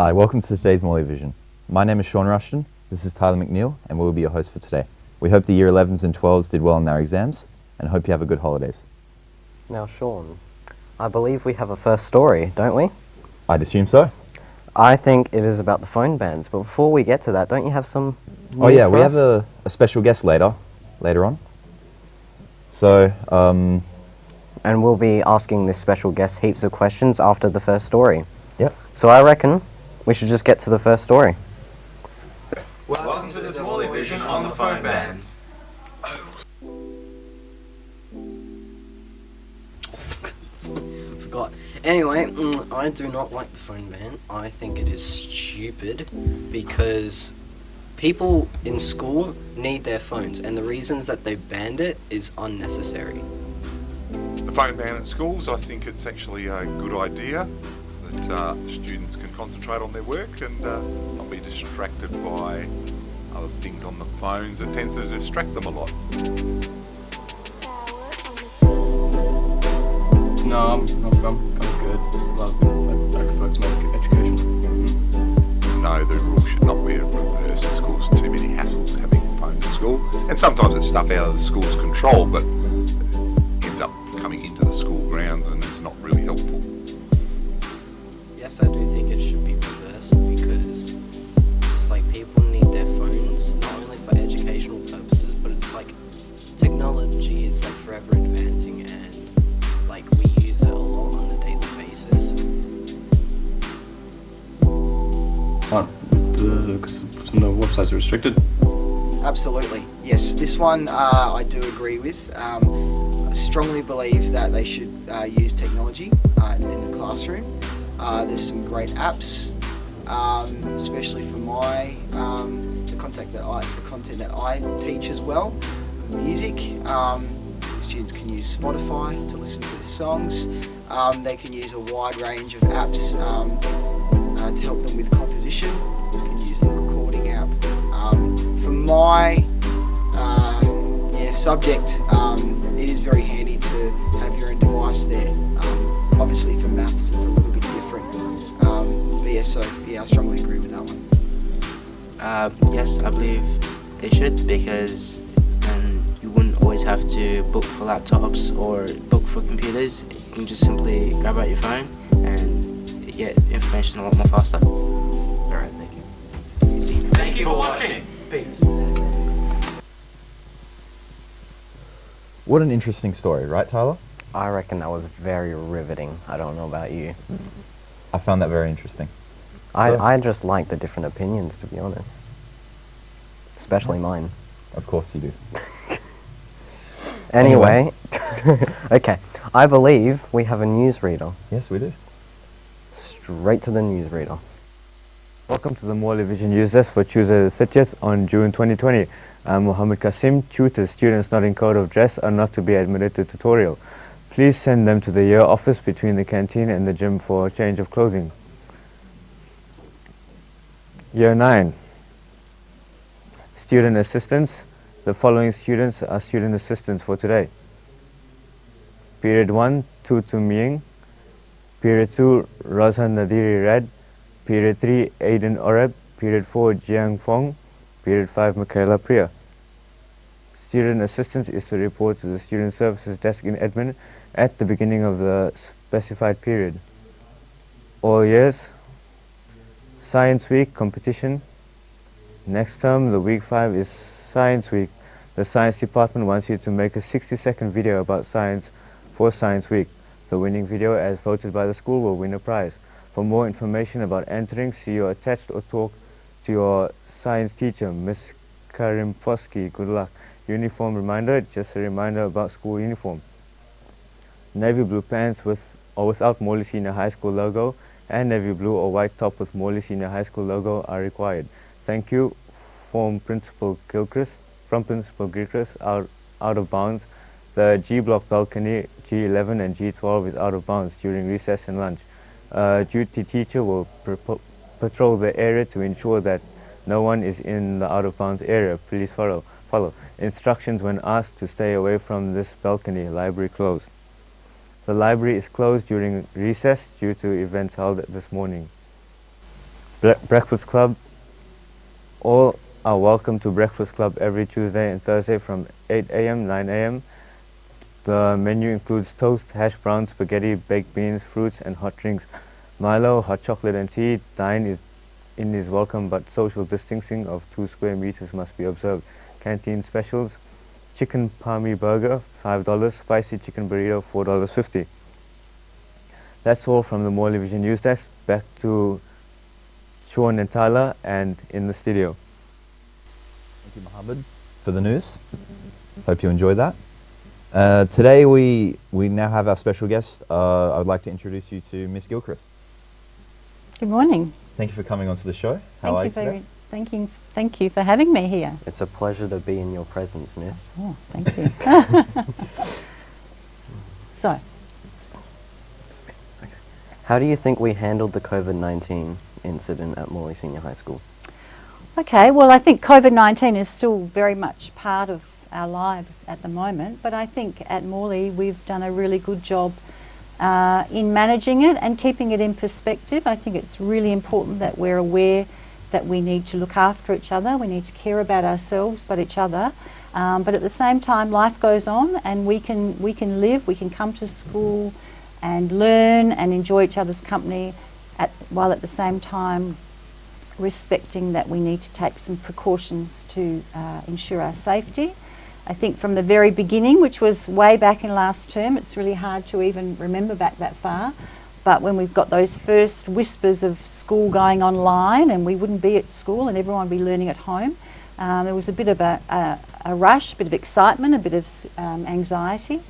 Hi, welcome to today's Morley Vision. My name is Sean Rushton, this is Tyler McNeil, and we will be your host for today. We hope the Year 11s and 12s did well in their exams, and hope you have a good holidays. Now, Sean, I believe we have a first story, don't we? I'd assume so. I think it is about the phone bans, but before we get to that, don't you have some news Oh yeah, for we us? have a special guest later on. So, And we'll be asking this special guest heaps of questions after the first story. yep. So I reckon we should just get to the first story. Welcome to this Morley Vision on the phone bans. Forgot. Anyway, I do not like the phone ban. I think it is stupid because people in school need their phones, and the reasons that they banned it is unnecessary. The phone ban at schools, I think it's actually a good idea that students can concentrate on their work and not be distracted by other things on the phones. It tends to distract them a lot. No, I'm kind of good. I can focus more on education. No, the rule should not be reversed. It's caused too many hassles having phones at school, and sometimes it's stuff out of the school's control, but it ends up coming into the school grounds and it's not really helpful. Yes, I do think it should be reversed because it's like people need their phones not only for educational purposes, but it's like technology is like forever advancing and like we use it a lot on a daily basis. Because some of the websites are restricted. Absolutely, yes. This one I do agree with. I strongly believe that they should use technology in the classroom. There's some great apps, especially for the content that I teach as well. Music. Students can use Spotify to listen to their songs. They can use a wide range of apps to help them with composition. You can use the recording app. For my subject, it is very handy to have your own device there. Obviously for maths it's a little bit different. I strongly agree with that one. Yes, I believe they should, because then you wouldn't always have to book for laptops or book for computers. You can just simply grab out your phone and get information a lot more faster. Alright, thank you. Easy. Thank you for watching. What an interesting story, right, Tyler? I reckon that was very riveting. I don't know about you. I found that very interesting. I just like the different opinions, to be honest. Especially mine. Of course you do. Anyway, okay. I believe we have a newsreader. Yes, we do. Straight to the newsreader. Welcome to the Morley Vision News Desk for Tuesday the 30th on June 2020. I'm Mohammed Kasim. Tutors, students not in code of dress are not to be admitted to tutorial. Please send them to the year office between the canteen and the gym for a change of clothing. Year 9. Student assistants. The following students are student assistants for today. Period 1, Tutu Ming. Period 2, Rozhan Nadiri Red. Period 3, Aiden Oreb. Period 4, Jiang Fong. Period 5, Michaela Priya. Student assistance is to report to the student services desk in admin at the beginning of the specified period. All years. Science Week competition. Next term, the week 5 is Science Week. The science department wants you to make a 60-second video about science for Science Week. The winning video, as voted by the school, will win a prize. For more information about entering, see your attached or talk to your science teacher, Miss Karim Fosky. Good luck. Uniform reminder, just a reminder about school uniform. Navy blue pants with or without Morley Senior High School logo and navy blue or white top with Morley Senior High School logo are required. Thank you. From Principal Gilchrist, out of bounds. The G block balcony, G11 and G12 is out of bounds during recess and lunch. Duty teacher will patrol the area to ensure that no one is in the out of bounds area. Please follow. Instructions when asked to stay away from this balcony. Library closed. The library is closed during recess due to events held this morning. Breakfast Club. All are welcome to Breakfast Club every Tuesday and Thursday from 8 a.m. 9 a.m. The menu includes toast, hash browns, spaghetti, baked beans, fruits and hot drinks. Milo, hot chocolate and tea. Dine in is welcome, but social distancing of 2 square meters must be observed. Canteen specials: chicken palmy burger, $5, spicy chicken burrito, $4.50. That's all from the Morley Vision News Desk. Back to Sean and Tyler and in the studio. Thank you, Mohammed, for the news. Hope you enjoyed that. Today we now have our special guest. I would like to introduce you to Miss Gilchrist. Good morning. Thank you for coming onto the show. How are you today? Thank you for having me here. It's a pleasure to be in your presence, Miss. Oh, thank you. So, How do you think we handled the COVID-19 incident at Morley Senior High School? okay, well, I think COVID-19 is still very much part of our lives at the moment, but I think at Morley we've done a really good job in managing it and keeping it in perspective. I think it's really important that we're aware that we need to look after each other, we need to care about ourselves but each other, but at the same time life goes on and we can live, we can come to school and learn and enjoy each other's company while at the same time respecting that we need to take some precautions to ensure our safety. I think from the very beginning, which was way back in last term, it's really hard to even remember back that far, but when we've got those first whispers of school going online and we wouldn't be at school and everyone would be learning at home, there was a bit of a rush, a bit of excitement, a bit of anxiety.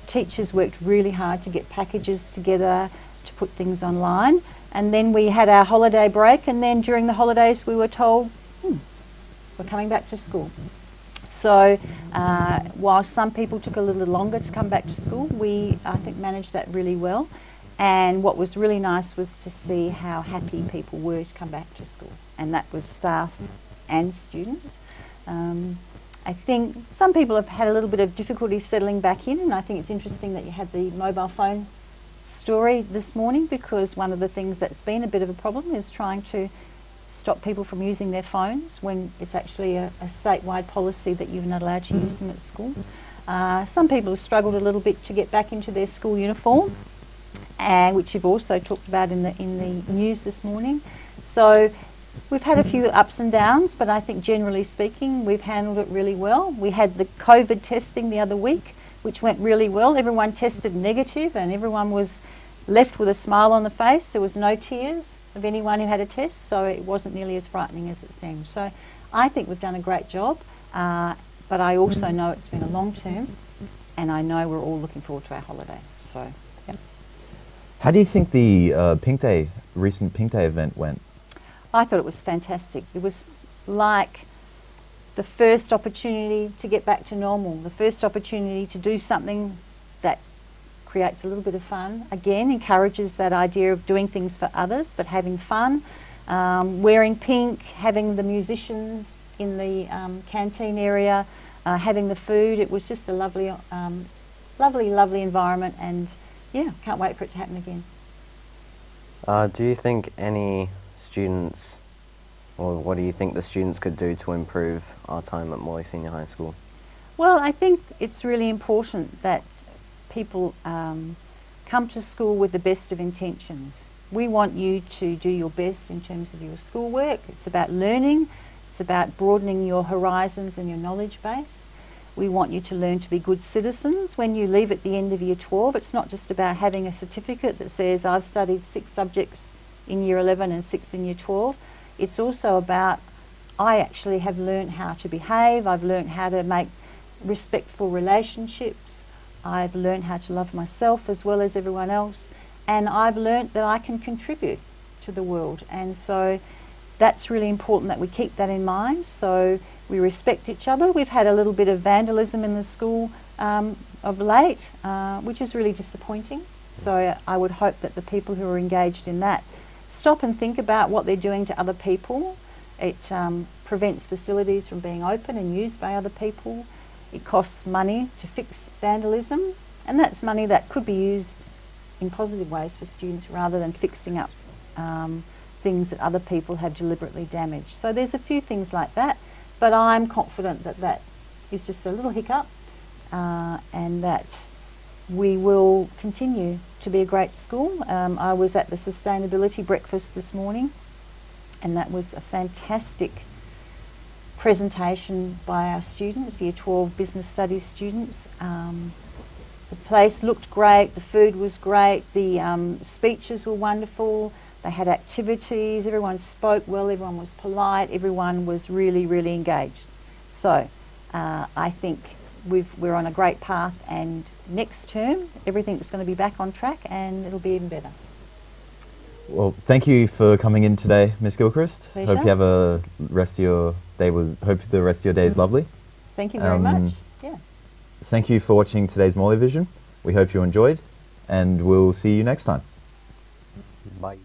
Teachers worked really hard to get packages together, to put things online, and then we had our holiday break, and then during the holidays we were told, we're coming back to school. So while some people took a little longer to come back to school, we, I think, managed that really well. And what was really nice was to see how happy people were to come back to school. And that was staff and students. I think some people have had a little bit of difficulty settling back in, and I think it's interesting that you had the mobile phone story this morning, because one of the things that's been a bit of a problem is trying to stop people from using their phones when it's actually a statewide policy that you're not allowed to use them at school. Some people have struggled a little bit to get back into their school uniform, and which you've also talked about in the news this morning. So we've had a few ups and downs, but I think generally speaking we've handled it really well. We had the COVID testing the other week, which went really well. Everyone tested negative and everyone was left with a smile on the face. There was no tears of anyone who had a test, so it wasn't nearly as frightening as it seemed. So I think we've done a great job, but I also know it's been a long term, and I know we're all looking forward to our holiday. So, yeah. How do you think the recent Pink Day event went? I thought it was fantastic. It was like the first opportunity to get back to normal, the first opportunity to do something that creates a little bit of fun. Again, encourages that idea of doing things for others, but having fun, wearing pink, having the musicians in the canteen area, having the food. It was just a lovely, lovely environment, and yeah, can't wait for it to happen again. Do you think any students, or what do you think the students could do to improve our time at Morley Senior High School? Well, I think it's really important that people come to school with the best of intentions. We want you to do your best in terms of your schoolwork. It's about learning, it's about broadening your horizons and your knowledge base. We want you to learn to be good citizens. When you leave at the end of year 12, it's not just about having a certificate that says I've studied 6 subjects in year 11 and 6 in year 12. It's also about I actually have learned how to behave, I've learned how to make respectful relationships, I've learned how to love myself as well as everyone else, and I've learned that I can contribute to the world. And so that's really important that we keep that in mind. So we respect each other. We've had a little bit of vandalism in the school of late, which is really disappointing. So I would hope that the people who are engaged in that stop and think about what they're doing to other people. It prevents facilities from being open and used by other people. It costs money to fix vandalism, and that's money that could be used in positive ways for students rather than fixing up things that other people have deliberately damaged. So there's a few things like that, but I'm confident that that is just a little hiccup and that we will continue to be a great school. I was at the sustainability breakfast this morning, and that was a fantastic presentation by our students, Year 12 Business Studies students. The place looked great, the food was great, the speeches were wonderful, they had activities, everyone spoke well, everyone was polite, everyone was really, really engaged. So I think we're on a great path, and next term everything's going to be back on track and it'll be even better. Well, thank you for coming in today, Miss Gilchrist. Pleasure. Hope you have a rest of your day. Hope the rest of your day is lovely. Thank you very much. Yeah. Thank you for watching today's Morley Vision. We hope you enjoyed, and we'll see you next time. Bye.